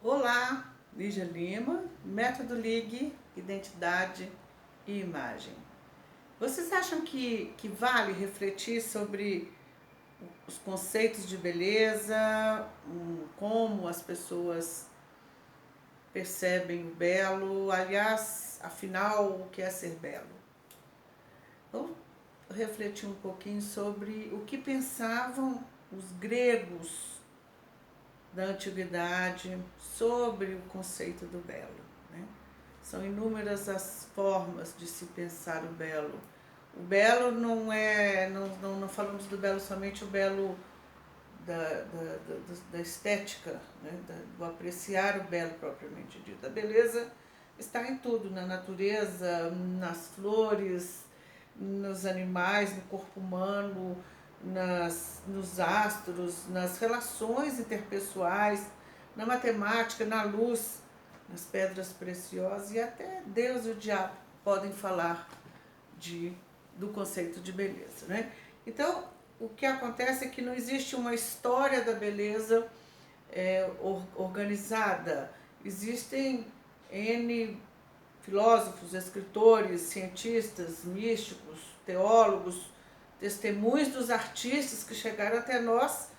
Olá, Lígia Lima, Método Ligue, Identidade e Imagem. Vocês acham que vale refletir sobre os conceitos de beleza, como as pessoas percebem o belo, aliás, afinal, o que é ser belo? Vamos refletir um pouquinho sobre o que pensavam os gregos da antiguidade sobre o conceito do belo, né? São inúmeras as formas de se pensar o belo. O belo não falamos do belo somente o belo da estética, né? Do apreciar o belo propriamente dito. A beleza está em tudo, na natureza, nas flores, nos animais, no corpo humano, nos astros, nas relações interpessoais, na matemática, na luz, nas pedras preciosas, e até Deus e o diabo podem falar do conceito de beleza, né? Então, o que acontece é que não existe uma história da beleza organizada. Existem N filósofos, escritores, cientistas, místicos, teólogos, testemunhos dos artistas que chegaram até nós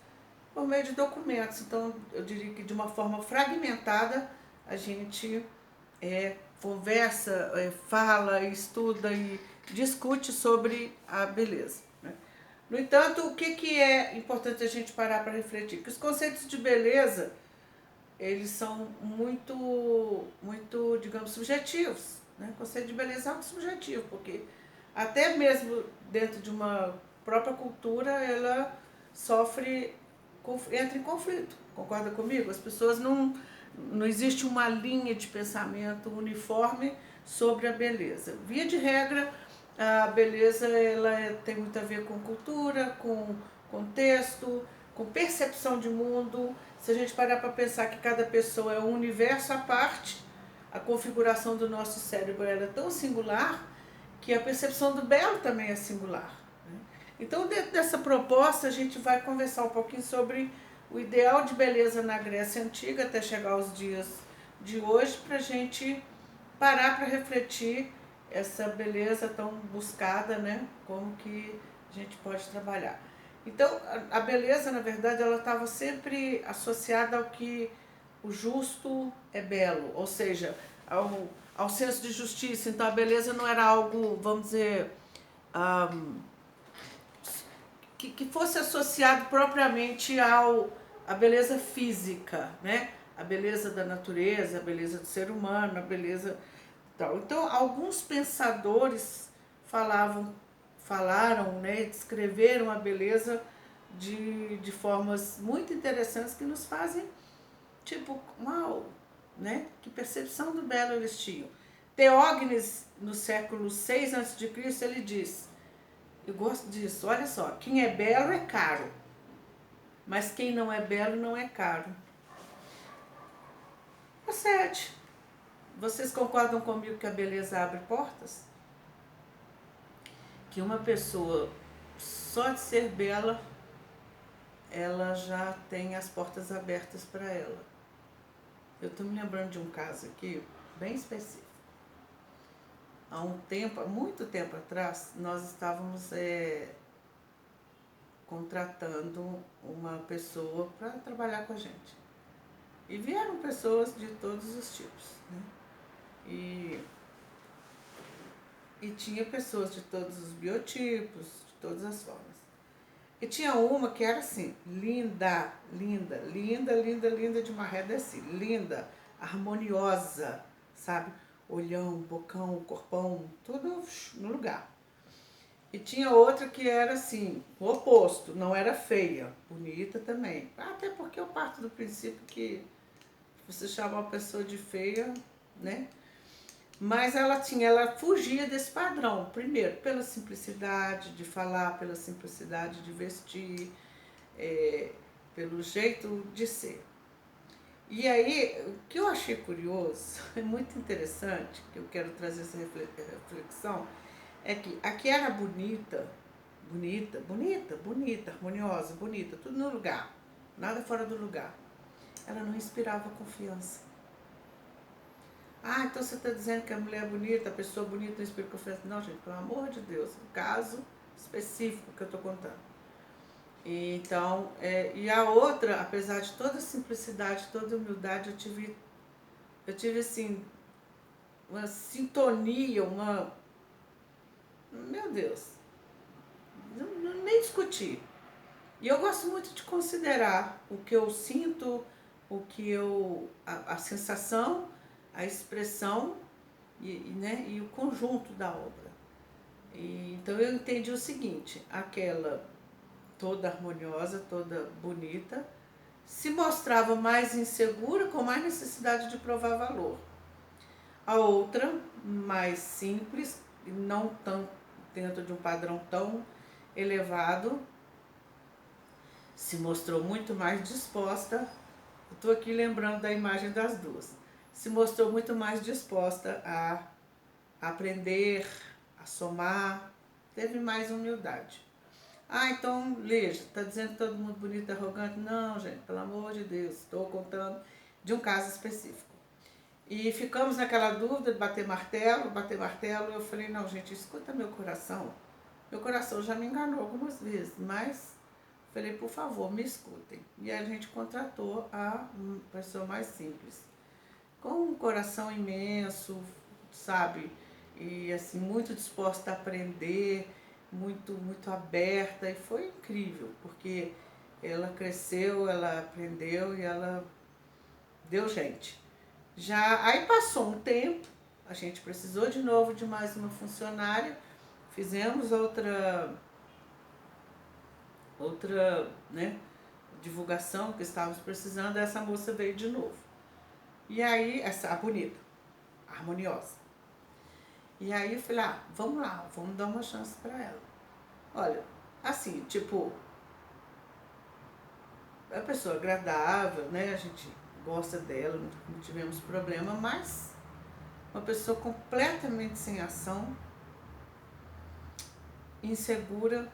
por meio de documentos. Então, eu diria que de uma forma fragmentada, a gente conversa, fala, estuda e discute sobre a beleza, né? No entanto, o que é importante a gente parar para refletir? Que os conceitos de beleza, eles são muito, digamos, subjetivos, né? O conceito de beleza é algo subjetivo, porque até mesmo dentro de uma própria cultura, ela entra em conflito. Concorda comigo? As pessoas não existe uma linha de pensamento uniforme sobre a beleza. Via de regra, a beleza tem muito a ver com cultura, com contexto, com percepção de mundo. Se a gente parar para pensar que cada pessoa é um universo à parte, a configuração do nosso cérebro é tão singular que a percepção do belo também é singular, né? Então, dentro dessa proposta, a gente vai conversar um pouquinho sobre o ideal de beleza na Grécia Antiga até chegar aos dias de hoje, para a gente parar para refletir essa beleza tão buscada, né? Como que a gente pode trabalhar. Então, a beleza, na verdade, ela estava sempre associada ao que o justo é belo, ou seja, ao senso de justiça. Então, a beleza não era algo, vamos dizer, um, que fosse associado propriamente à beleza física, né? A beleza da natureza, a beleza do ser humano, a beleza tal. Então, alguns pensadores falaram, né, descreveram a beleza de formas muito interessantes que nos fazem, tipo, uau, né? Que percepção do belo eles tinham. Teógenes, no século 6 a.C., ele diz, eu gosto disso, olha só, quem é belo é caro, mas quem não é belo não é caro. Procede. Vocês concordam comigo que a beleza abre portas? Que uma pessoa, só de ser bela, ela já tem as portas abertas para ela. Eu estou me lembrando de um caso aqui, bem específico. Há muito tempo atrás, nós estávamos contratando uma pessoa para trabalhar com a gente. E vieram pessoas de todos os tipos, né? E tinha pessoas de todos os biotipos, de todas as formas. E tinha uma que era assim, linda, linda, linda, linda, linda de maré assim, linda, harmoniosa, sabe? Olhão, bocão, corpão, tudo no lugar. E tinha outra que era assim, o oposto, não era feia, bonita também. Até porque eu parto do princípio que você chama uma pessoa de feia, né? Mas ela fugia desse padrão, primeiro, pela simplicidade de falar, pela simplicidade de vestir, pelo jeito de ser. E aí, o que eu achei curioso, é muito interessante, que eu quero trazer essa reflexão, é que aqui era bonita, bonita, bonita, bonita, harmoniosa, bonita, tudo no lugar, nada fora do lugar. ela não inspirava confiança. Ah, então você está dizendo que a mulher é bonita, a pessoa bonita não inspira confiança. Não, gente, pelo amor de Deus, um caso específico que eu estou contando. Então, e a outra, apesar de toda a simplicidade, toda a humildade, eu tive assim, uma sintonia, meu Deus, nem discutir. E eu gosto muito de considerar o que eu sinto, a sensação, a expressão e o conjunto da obra. Então eu entendi o seguinte, aquela toda harmoniosa, toda bonita, se mostrava mais insegura, com mais necessidade de provar valor. A outra, mais simples, não tão dentro de um padrão tão elevado, se mostrou muito mais disposta. Estou aqui lembrando da imagem das duas. Se mostrou muito mais disposta a aprender, a somar, teve mais humildade. Ah, então, Lígia, está dizendo que todo mundo bonito e arrogante? Não, gente, pelo amor de Deus, estou contando de um caso específico. E ficamos naquela dúvida de bater martelo, e eu falei, não, gente, escuta meu coração. Meu coração já me enganou algumas vezes, mas falei, por favor, me escutem. E a gente contratou a pessoa mais simples, com um coração imenso, sabe? E assim, muito disposta a aprender, muito aberta, e foi incrível, porque ela cresceu, ela aprendeu e ela deu gente. Aí passou um tempo, a gente precisou de novo de mais uma funcionária, fizemos outra né, divulgação que estávamos precisando, essa moça veio de novo. E aí, a bonita, a harmoniosa. E aí eu falei, vamos lá, vamos dar uma chance para ela. Olha, assim, tipo, é uma pessoa agradável, né? A gente gosta dela, não tivemos problema, mas uma pessoa completamente sem ação, insegura,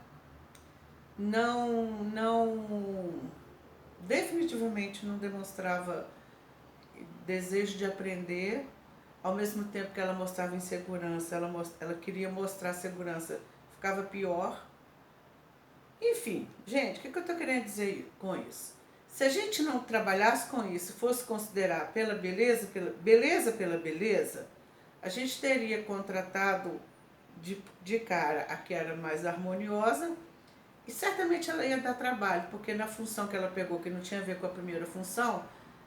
definitivamente não demonstrava desejo de aprender, ao mesmo tempo que ela mostrava insegurança, ela queria mostrar segurança, ficava pior. Enfim, gente, o que eu estou querendo dizer com isso? Se a gente não trabalhasse com isso, fosse considerar pela beleza, a gente teria contratado de cara a que era mais harmoniosa, e certamente ela ia dar trabalho, porque na função que ela pegou, que não tinha a ver com a primeira função,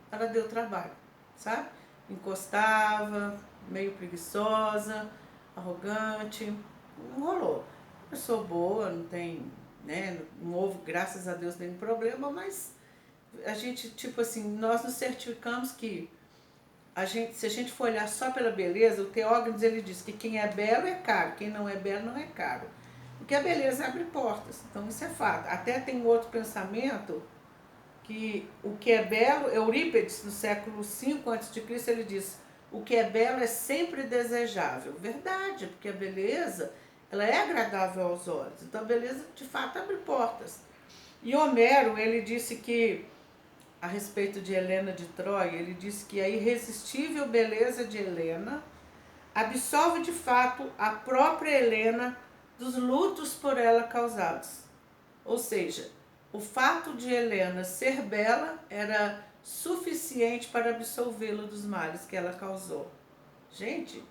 ela deu trabalho, sabe? Encostava, meio preguiçosa, arrogante, não rolou. Pessoa boa, não tem, né, não houve, graças a Deus, nenhum problema, mas a gente, tipo assim, nós nos certificamos que se a gente for olhar só pela beleza, o Teógenes ele diz que quem é belo é caro, quem não é belo não é caro. Porque a beleza abre portas, então isso é fato. Até tem um outro pensamento, que o que é belo, Eurípides, no século V a.C., ele diz, o que é belo é sempre desejável. Verdade, porque a beleza, ela é agradável aos olhos. Então a beleza, de fato, abre portas. E Homero, ele disse que, a respeito de Helena de Troia, ele disse que a irresistível beleza de Helena absolve de fato a própria Helena dos lutos por ela causados. Ou seja, o fato de Helena ser bela era suficiente para absolvê-la dos males que ela causou. Gente,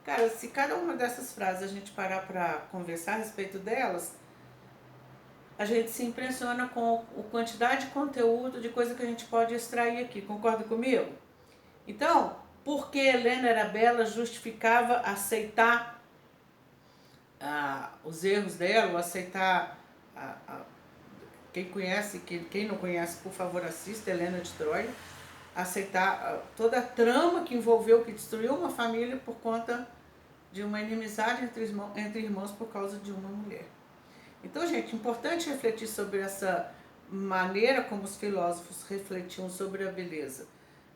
Cara, se cada uma dessas frases a gente parar para conversar a respeito delas, a gente se impressiona com a quantidade de conteúdo, de coisa que a gente pode extrair aqui. Concorda comigo? Então, porque Helena era bela, justificava aceitar os erros dela, ou aceitar quem conhece, quem não conhece, por favor, assista Helena de Troia, aceitar toda a trama que envolveu, que destruiu uma família por conta de uma inimizade entre irmãos por causa de uma mulher. Então, gente, importante refletir sobre essa maneira como os filósofos refletiam sobre a beleza,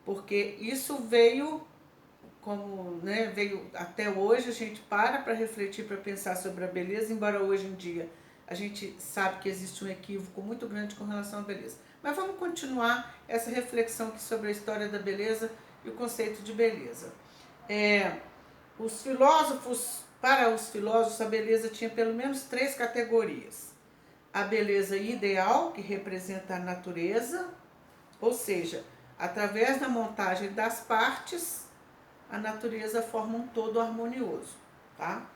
porque isso veio veio até hoje, a gente para refletir, para pensar sobre a beleza, embora hoje em dia a gente sabe que existe um equívoco muito grande com relação à beleza. Mas vamos continuar essa reflexão aqui sobre a história da beleza e o conceito de beleza. Para os filósofos, a beleza tinha pelo menos 3 categorias. A beleza ideal, que representa a natureza, ou seja, através da montagem das partes, a natureza forma um todo harmonioso, tá?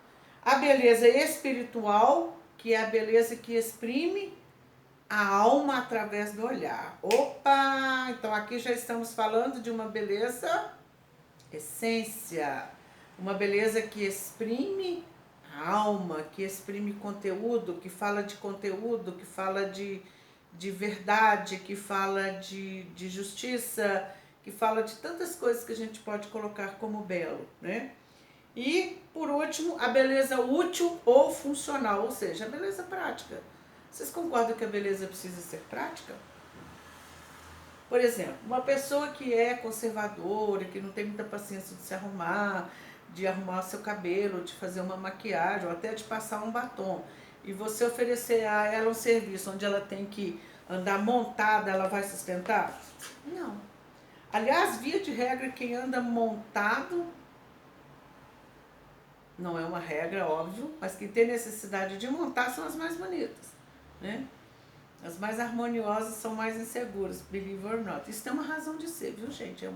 A beleza espiritual, que é a beleza que exprime a alma através do olhar. Opa! Então aqui já estamos falando de uma beleza essência, uma beleza que exprime a alma, que exprime conteúdo, que fala de conteúdo, que fala de verdade, que fala de justiça, que fala de tantas coisas que a gente pode colocar como belo, né? E, por último, a beleza útil ou funcional, ou seja, a beleza prática. Vocês concordam que a beleza precisa ser prática? Por exemplo, uma pessoa que é conservadora, que não tem muita paciência de se arrumar, de arrumar o seu cabelo, de fazer uma maquiagem, ou até de passar um batom, e você oferecer a ela um serviço onde ela tem que andar montada, ela vai sustentar? Não. Aliás, via de regra, quem anda montado, não é uma regra, óbvio, mas quem tem necessidade de montar são as mais bonitas, né? As mais harmoniosas são mais inseguras, believe or not. Isso tem uma razão de ser, viu, gente?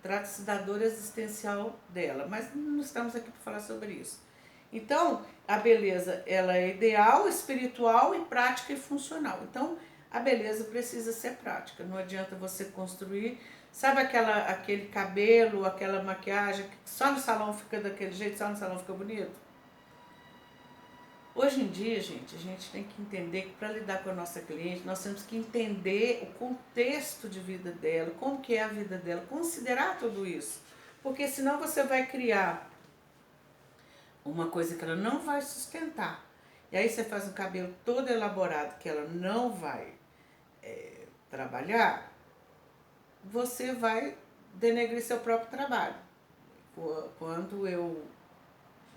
Trata-se da dor existencial dela, mas não estamos aqui para falar sobre isso. Então, a beleza, ela é ideal, espiritual e prática e funcional. Então, a beleza precisa ser prática. Não adianta você construir, sabe aquele cabelo, aquela maquiagem que só no salão fica daquele jeito, só no salão fica bonito? Hoje em dia, gente, a gente tem que entender que para lidar com a nossa cliente, nós temos que entender o contexto de vida dela, como que é a vida dela, considerar tudo isso. Porque senão você vai criar uma coisa que ela não vai sustentar. E aí você faz um cabelo todo elaborado que ela não vai trabalhar, você vai denegrir seu próprio trabalho. Quando eu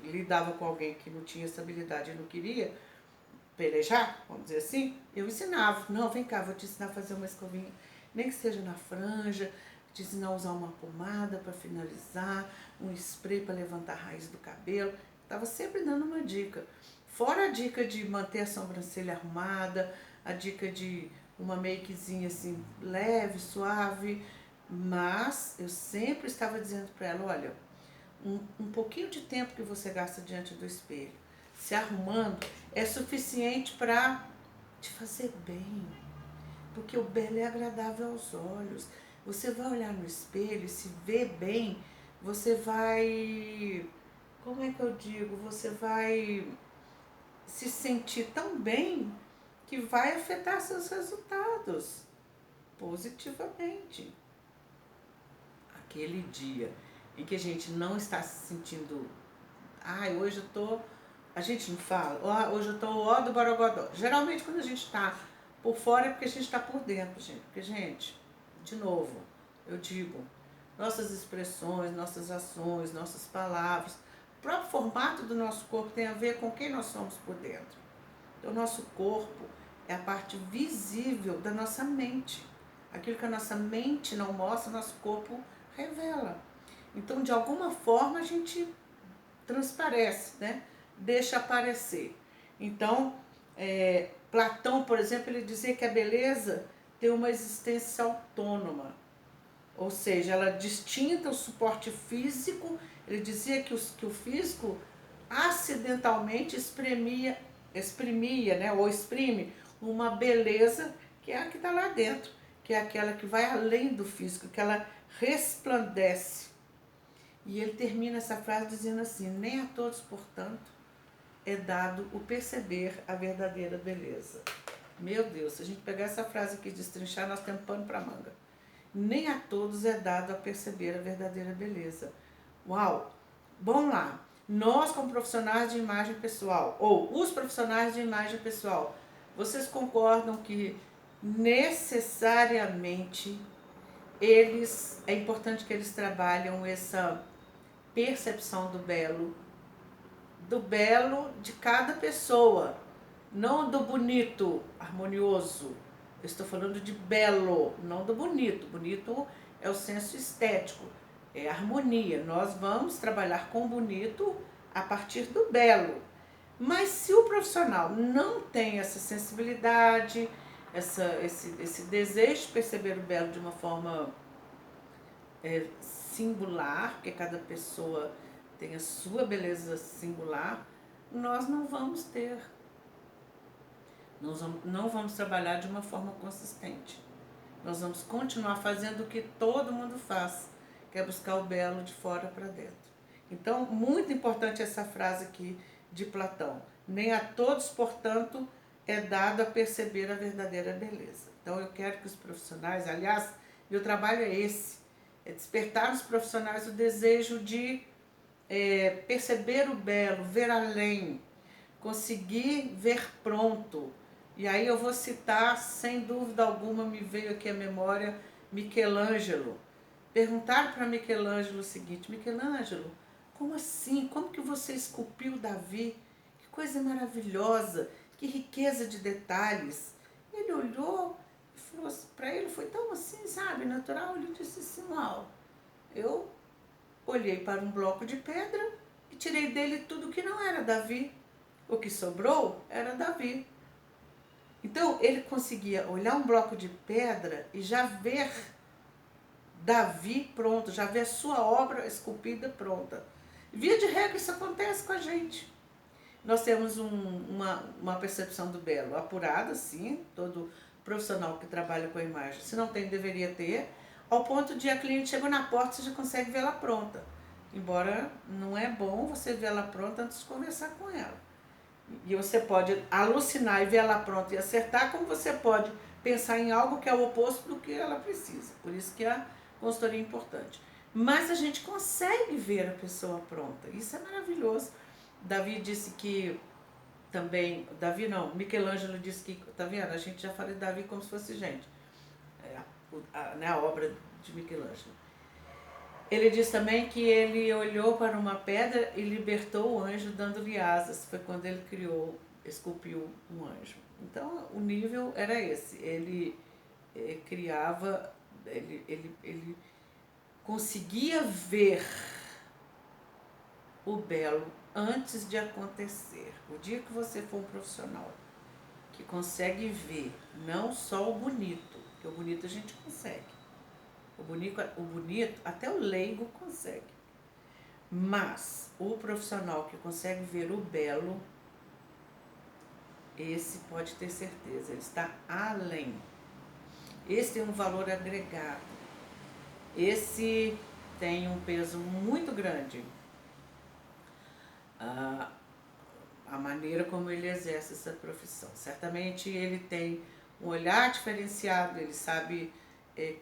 lidava com alguém que não tinha essa habilidade e não queria pelejar, vamos dizer assim, eu ensinava. Não, vem cá, vou te ensinar a fazer uma escovinha, nem que seja na franja, te ensinar a usar uma pomada para finalizar, um spray para levantar a raiz do cabelo. Estava sempre dando uma dica. Fora a dica de manter a sobrancelha arrumada, a dica de uma makezinha assim leve, suave, mas eu sempre estava dizendo para ela, olha, um pouquinho de tempo que você gasta diante do espelho, se arrumando, é suficiente para te fazer bem. Porque o belo é agradável aos olhos. Você vai olhar no espelho, se vê bem, você vai, como é que eu digo, você vai se sentir tão bem que vai afetar seus resultados positivamente. Aquele dia em que a gente não está se sentindo, hoje eu tô, a gente não fala, hoje eu tô ó do borogodó. Geralmente quando a gente está por fora é porque a gente está por dentro, gente. Porque, gente, de novo, eu digo, nossas expressões, nossas ações, nossas palavras, o próprio formato do nosso corpo tem a ver com quem nós somos por dentro. Então, o nosso corpo é a parte visível da nossa mente. Aquilo que a nossa mente não mostra, o nosso corpo revela. Então, de alguma forma, a gente transparece, né? Deixa aparecer. Então, Platão, por exemplo, ele dizia que a beleza tem uma existência autônoma. Ou seja, ela distinta o suporte físico. Ele dizia que o físico acidentalmente exprimia, né? Ou exprime uma beleza que é a que está lá dentro, que é aquela que vai além do físico, que ela resplandece. E ele termina essa frase dizendo assim, nem a todos, portanto, é dado o perceber a verdadeira beleza. Meu Deus, se a gente pegar essa frase aqui e destrinchar, nós temos pano para manga. Nem a todos é dado a perceber a verdadeira beleza. Uau! Vamos lá. Nós, como profissionais de imagem pessoal, ou os profissionais de imagem pessoal, vocês concordam que necessariamente é importante que eles trabalham essa percepção do belo de cada pessoa, não do bonito, harmonioso, Eu estou falando de belo, não do bonito. Bonito é o senso estético, é a harmonia. Nós vamos trabalhar com o bonito a partir do belo. Mas se o profissional não tem essa sensibilidade, esse desejo de perceber o belo de uma forma singular, porque cada pessoa tem a sua beleza singular, nós não vamos ter, nós não vamos trabalhar de uma forma consistente. Nós vamos continuar fazendo o que todo mundo faz, que é buscar o belo de fora para dentro. Então, muito importante essa frase aqui de Platão. Nem a todos, portanto, é dado a perceber a verdadeira beleza. Então, eu quero que os profissionais, aliás, meu trabalho é esse, é despertar nos profissionais o desejo de perceber o belo, ver além, conseguir ver pronto. E aí eu vou citar, sem dúvida alguma, me veio aqui à memória, Michelangelo. Perguntaram para Michelangelo o seguinte: Michelangelo, como assim? Como que você esculpiu Davi? Que coisa maravilhosa, que riqueza de detalhes. Ele olhou e falou assim, para ele foi tão assim, sabe, natural. Ele disse assim: uau, eu olhei para um bloco de pedra e tirei dele tudo que não era Davi. O que sobrou era Davi. Então ele conseguia olhar um bloco de pedra e já ver Davi pronto, já ver a sua obra esculpida pronta. Via de regra isso acontece com a gente. Nós temos uma percepção do belo apurada, sim, todo profissional que trabalha com a imagem, se não tem, deveria ter, ao ponto de a cliente chegou na porta, você já consegue vê-la pronta. Embora não é bom você vê-la pronta antes de conversar com ela. E você pode alucinar e ver ela pronta e acertar, como você pode pensar em algo que é o oposto do que ela precisa. Por isso que a consultoria é importante. Mas a gente consegue ver a pessoa pronta. Isso é maravilhoso. Davi disse que também... Davi não, Michelangelo disse que... Tá vendo? A gente já fala de Davi como se fosse gente. A obra de Michelangelo. Ele diz também que ele olhou para uma pedra e libertou o anjo dando-lhe asas. Foi quando ele esculpiu um anjo. Então o nível era esse. Ele criava, ele conseguia ver o belo antes de acontecer. O dia que você for um profissional que consegue ver não só o bonito, porque o bonito a gente consegue. O bonito, até o leigo consegue. Mas o profissional que consegue ver o belo, esse pode ter certeza, ele está além. Esse tem um valor agregado. Esse tem um peso muito grande. A maneira como ele exerce essa profissão. Certamente ele tem um olhar diferenciado, ele sabe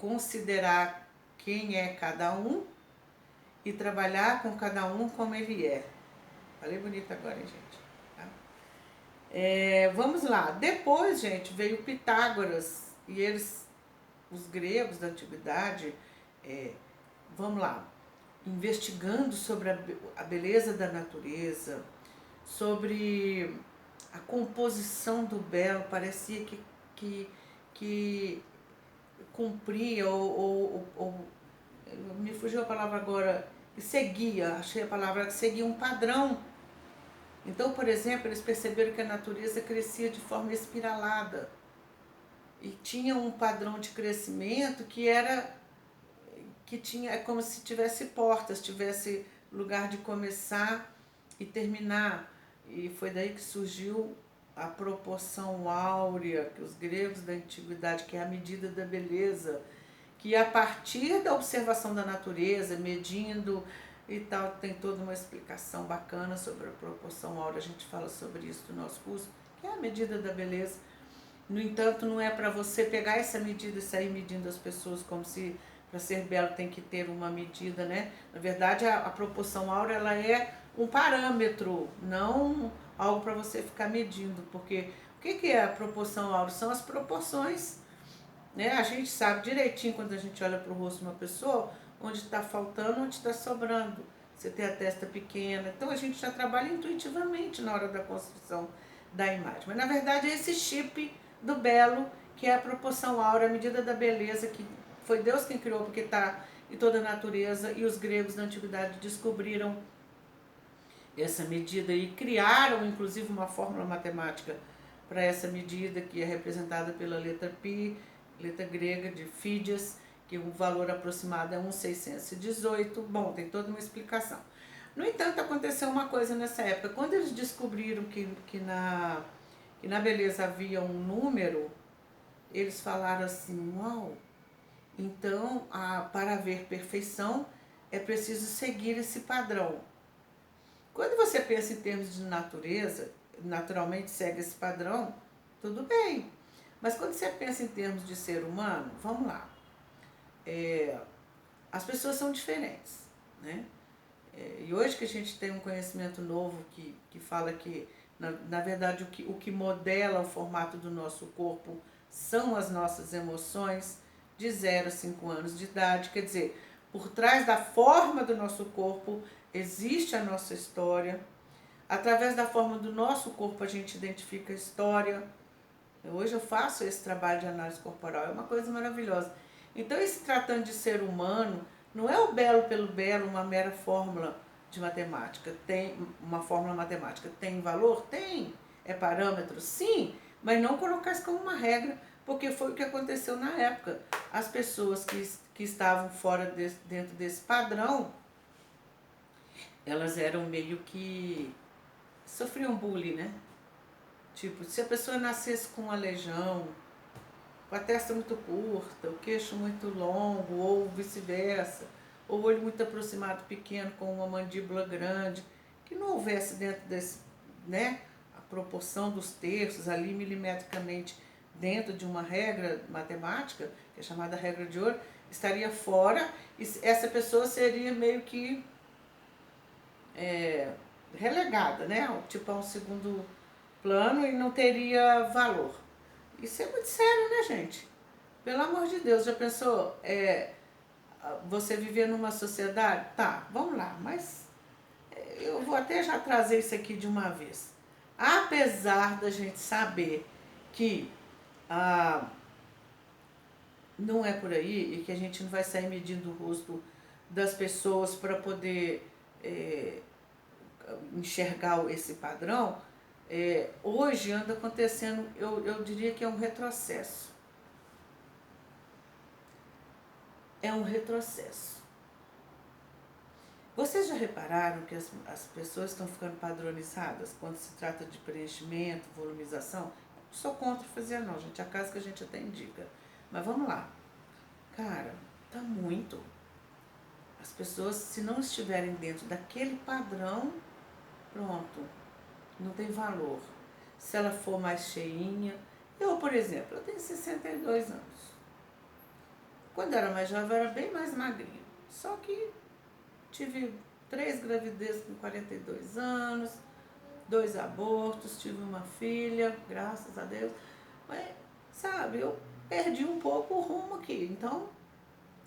considerar quem é cada um e trabalhar com cada um como ele é. Falei bonito agora, hein, gente? Tá? Vamos lá. Depois, gente, veio Pitágoras e os gregos da antiguidade, vamos lá, investigando sobre a beleza da natureza, sobre a composição do belo, parecia que cumpria ou me fugiu a palavra agora, que seguia, achei a palavra, que seguia um padrão. Então, por exemplo, eles perceberam que a natureza crescia de forma espiralada e tinha um padrão de crescimento que tinha, é como se tivesse portas, tivesse lugar de começar e terminar. E foi daí que surgiu a proporção áurea, que os gregos da antiguidade, que é a medida da beleza, que a partir da observação da natureza, medindo e tal, tem toda uma explicação bacana sobre a proporção áurea, a gente fala sobre isso no nosso curso, que é a medida da beleza. No entanto, não é para você pegar essa medida e sair medindo as pessoas como se para ser belo tem que ter uma medida, né? Na verdade, a proporção áurea, ela é um parâmetro, não algo para você ficar medindo, porque o que é a proporção áurea? São as proporções, né? A gente sabe direitinho quando a gente olha para o rosto de uma pessoa, onde está faltando, onde está sobrando. Você tem a testa pequena, então a gente já trabalha intuitivamente na hora da construção da imagem. Mas na verdade é esse chip do belo que é a proporção áurea, a medida da beleza, que foi Deus quem criou, porque está em toda a natureza, e os gregos na antiguidade descobriram essa medida e criaram inclusive uma fórmula matemática para essa medida, que é representada pela letra π, letra grega de Fídias, que o valor aproximado é 1.618. Bom, tem toda uma explicação. No entanto, aconteceu uma coisa nessa época. Quando eles descobriram que na beleza havia um número, eles falaram assim: uau, então para haver perfeição é preciso seguir esse padrão. Quando você pensa em termos de natureza, naturalmente segue esse padrão, tudo bem. Mas quando você pensa em termos de ser humano, vamos lá. As pessoas são diferentes, né? E hoje que a gente tem um conhecimento novo que fala que, na verdade, o que modela o formato do nosso corpo são as nossas emoções de 0 a 5 anos de idade. Quer dizer, por trás da forma do nosso corpo existe a nossa história. Através da forma do nosso corpo a gente identifica a história. Hoje eu faço esse trabalho de análise corporal, é uma coisa maravilhosa. Então, se tratando de ser humano, não é o belo pelo belo, uma mera fórmula de matemática. Tem uma fórmula matemática, tem valor? Tem. É parâmetro? Sim. Mas não colocar isso como uma regra, porque foi o que aconteceu na época. As pessoas que estavam dentro desse padrão, elas eram meio que sofriam bullying, né? Tipo, se a pessoa nascesse com um aleijão, com a testa muito curta, o queixo muito longo, ou vice-versa, ou o olho muito aproximado, pequeno, com uma mandíbula grande, que não houvesse dentro desse, né, a proporção dos terços ali milimetricamente dentro de uma regra matemática, que é chamada regra de ouro, estaria fora, e essa pessoa seria meio que relegada, né, tipo a um segundo plano e não teria valor. Isso é muito sério, né, gente? Pelo amor de Deus, já pensou você viver numa sociedade? Tá, vamos lá, mas eu vou até já trazer isso aqui de uma vez. Apesar da gente saber que não é por aí e que a gente não vai sair medindo o rosto das pessoas para poder enxergar esse padrão, hoje anda acontecendo, eu diria que é um retrocesso. É um retrocesso. Vocês já repararam que as pessoas estão ficando padronizadas quando se trata de preenchimento, volumização? Não sou contra fazer não, gente, a casa que a gente até indica. Mas vamos lá. Cara, tá muito. As pessoas, se não estiverem dentro daquele padrão, pronto, não tem valor. Se ela for mais cheinha, por exemplo, eu tenho 62 anos. Quando eu era mais jovem, eu era bem mais magrinha. Só que tive 3 gravidezes com 42 anos, 2 abortos, tive uma filha, graças a Deus. Mas, sabe, eu perdi um pouco o rumo aqui. Então,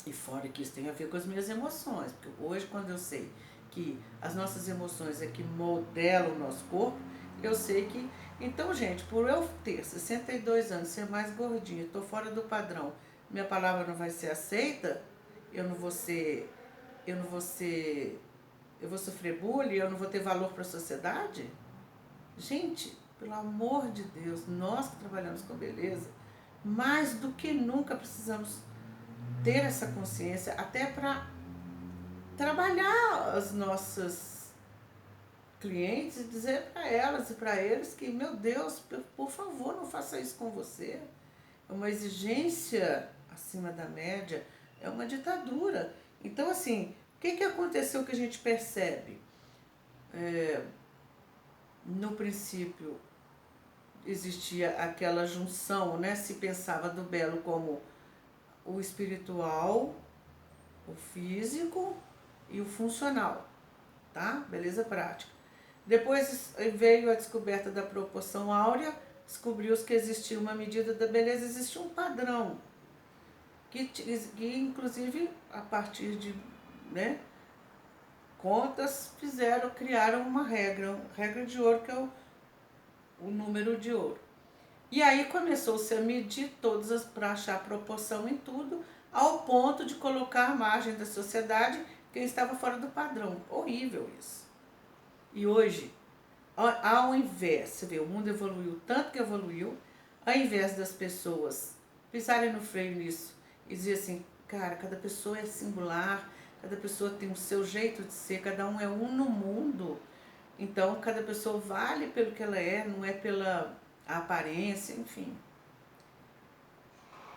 e fora que isso tem a ver com as minhas emoções. Porque hoje, quando eu sei que as nossas emoções é que modelam o nosso corpo, eu sei que... Então, gente, por eu ter 62 anos, ser mais gordinha, estou fora do padrão, minha palavra não vai ser aceita, eu vou sofrer bullying, eu não vou ter valor para a sociedade? Gente, pelo amor de Deus, nós que trabalhamos com beleza, mais do que nunca precisamos ter essa consciência, até para trabalhar as nossas clientes e dizer para elas e para eles que, meu Deus, por favor, não faça isso com você. É uma exigência acima da média, é uma ditadura. Então, assim, o que aconteceu que a gente percebe? No princípio, existia aquela junção, né? Se pensava do belo como o espiritual, o físico e o funcional, tá? Beleza prática. Depois veio a descoberta da proporção áurea, descobriu-se que existia uma medida da beleza, existia um padrão, que inclusive a partir de, né, contas criaram uma regra de ouro, que é o número de ouro. E aí começou-se a medir todas para achar proporção em tudo, ao ponto de colocar à margem da sociedade quem estava fora do padrão. Horrível isso. E hoje, ao invés, você vê, o mundo evoluiu tanto que evoluiu, ao invés das pessoas pisarem no freio nisso e dizer assim, cara, cada pessoa é singular, cada pessoa tem o seu jeito de ser, cada um é um no mundo, então cada pessoa vale pelo que ela é, não é pela aparência, enfim.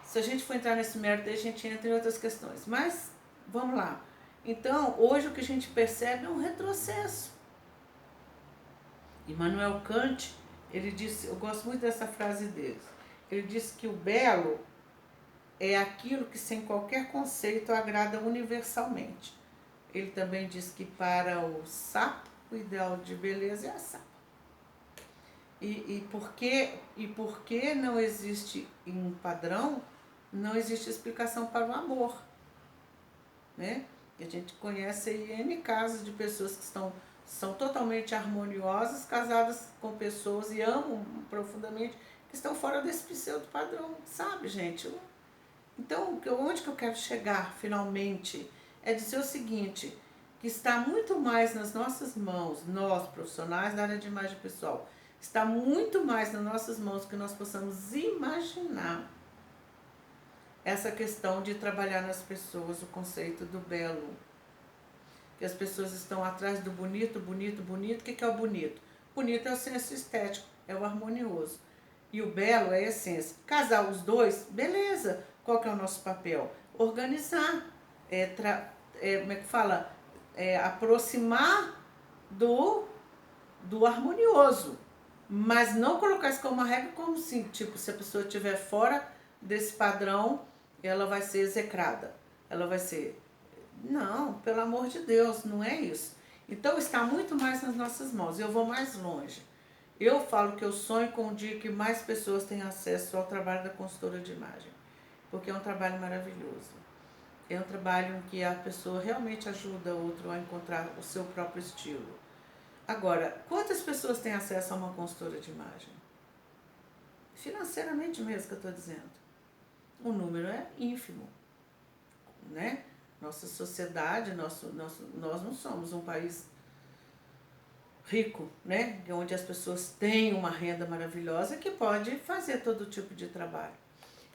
Se a gente for entrar nesse mérito, a gente entra em outras questões. Mas, vamos lá. Então, hoje o que a gente percebe é um retrocesso. Immanuel Kant, ele disse, eu gosto muito dessa frase dele, ele disse que o belo é aquilo que sem qualquer conceito agrada universalmente. Ele também diz que para o sapo, o ideal de beleza é a sapa. E porque não existe um padrão, não existe explicação para o amor, né? A gente conhece aí N casos de pessoas que são totalmente harmoniosas, casadas com pessoas e amam profundamente, que estão fora desse pseudo padrão, sabe, gente? Então, onde que eu quero chegar finalmente é dizer o seguinte, que está muito mais nas nossas mãos, nós profissionais da área de imagem pessoal, está muito mais nas nossas mãos que nós possamos imaginar essa questão de trabalhar nas pessoas o conceito do belo. Que as pessoas estão atrás do bonito, bonito, bonito. O que é o bonito? Bonito é o senso estético, é o harmonioso. E o belo é a essência. Casar os dois, beleza. Qual que é o nosso papel? Organizar, como é que fala? Aproximar do harmonioso. Mas não colocar isso como uma regra, como assim, tipo, se a pessoa estiver fora desse padrão, ela vai ser execrada. Ela vai ser... Não, pelo amor de Deus, não é isso. Então está muito mais nas nossas mãos. Eu vou mais longe. Eu falo que eu sonho com o dia que mais pessoas tenham acesso ao trabalho da consultora de imagem. Porque é um trabalho maravilhoso. É um trabalho em que a pessoa realmente ajuda o outro a encontrar o seu próprio estilo. Agora, quantas pessoas têm acesso a uma consultora de imagem? Financeiramente mesmo que eu estou dizendo. O número é ínfimo, né? Nossa sociedade, nós não somos um país rico, né? Onde as pessoas têm uma renda maravilhosa que pode fazer todo tipo de trabalho.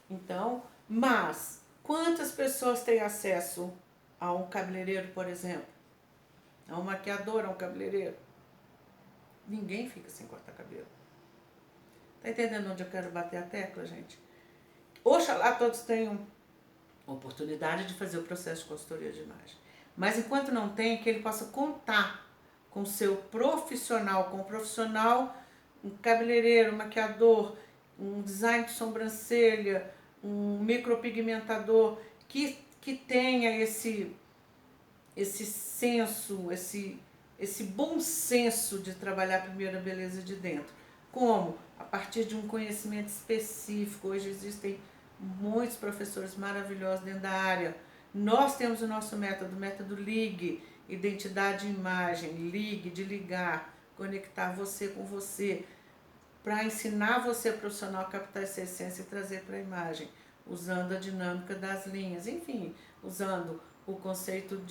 Então, mas quantas pessoas têm acesso a um cabeleireiro, por exemplo? A um maquiador, a um cabeleireiro? Ninguém fica sem cortar cabelo. Tá entendendo onde eu quero bater a tecla, gente? Oxalá todos tenham oportunidade de fazer o processo de consultoria de imagem. Mas enquanto não tem, que ele possa contar com o seu profissional, com o profissional, um cabeleireiro, um maquiador, um design de sobrancelha, um micropigmentador, que tenha esse senso, esse bom senso de trabalhar primeiro a beleza de dentro. Como? A partir de um conhecimento específico. Hoje existem muitos professores maravilhosos dentro da área. Nós temos o nosso método LIG, Identidade e Imagem, LIG, de ligar, conectar você com você, para ensinar você, profissional, a captar essa essência e trazer para a imagem, usando a dinâmica das linhas, enfim, usando o conceito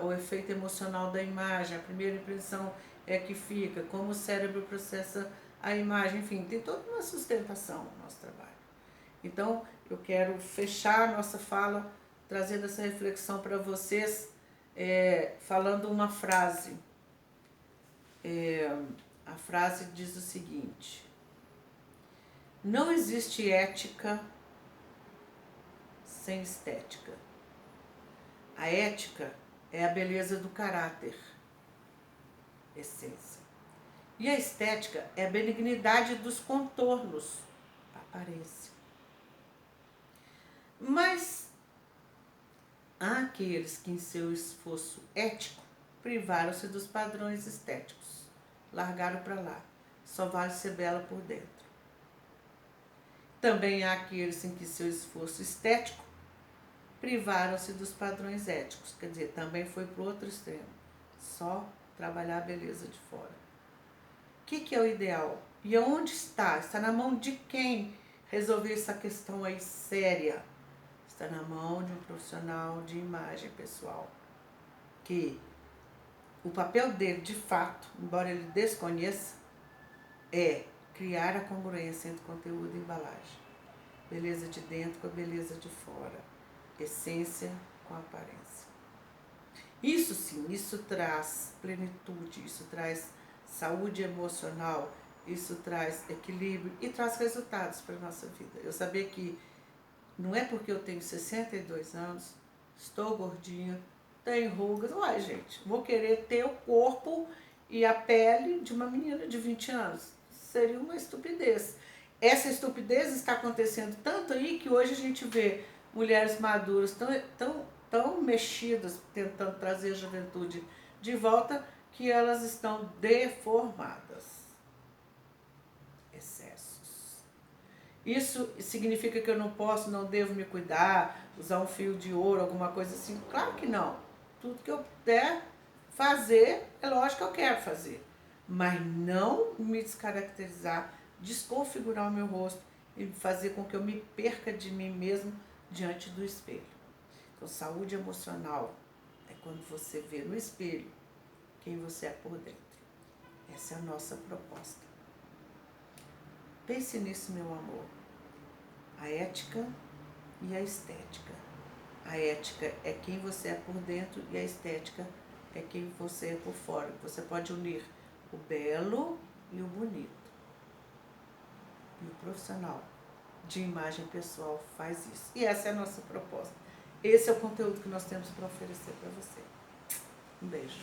o efeito emocional da imagem, a primeira impressão é que fica, como o cérebro processa a imagem, enfim, tem toda uma sustentação no nosso trabalho. Então, eu quero fechar a nossa fala trazendo essa reflexão para vocês, falando uma frase. A frase diz o seguinte: não existe ética sem estética. A ética é a beleza do caráter, essência. E a estética é a benignidade dos contornos, aparência. Mas há aqueles que em seu esforço ético privaram-se dos padrões estéticos, largaram para lá, só vale ser bela por dentro. Também há aqueles em que seu esforço estético privaram-se dos padrões éticos, quer dizer, também foi para o outro extremo, só trabalhar a beleza de fora. O que é o ideal? E onde está? Está na mão de quem resolver essa questão aí séria? Está na mão de um profissional de imagem pessoal, que o papel dele, de fato, embora ele desconheça, é criar a congruência entre conteúdo e embalagem. Beleza de dentro com a beleza de fora. Essência com aparência. Isso sim, isso traz plenitude, isso traz saúde emocional, isso traz equilíbrio e traz resultados para a nossa vida. Eu saber que não é porque eu tenho 62 anos, estou gordinha, tenho rugas, uai gente, vou querer ter o corpo e a pele de uma menina de 20 anos. Seria uma estupidez. Essa estupidez está acontecendo tanto aí que hoje a gente vê mulheres maduras tão mexidas, tentando trazer a juventude de volta, que elas estão deformadas. Excessos. Isso significa que eu não posso, não devo me cuidar, usar um fio de ouro, alguma coisa assim? Claro que não. Tudo que eu puder fazer, é lógico que eu quero fazer. Mas não me descaracterizar, desconfigurar o meu rosto e fazer com que eu me perca de mim mesmo diante do espelho. Então, saúde emocional é quando você vê no espelho quem você é por dentro. Essa é a nossa proposta. Pense nisso, meu amor. A ética e a estética. A ética é quem você é por dentro e a estética é quem você é por fora. Você pode unir o belo e o bonito. E o profissional de imagem pessoal faz isso. E essa é a nossa proposta. Esse é o conteúdo que nós temos para oferecer para você. Um beijo.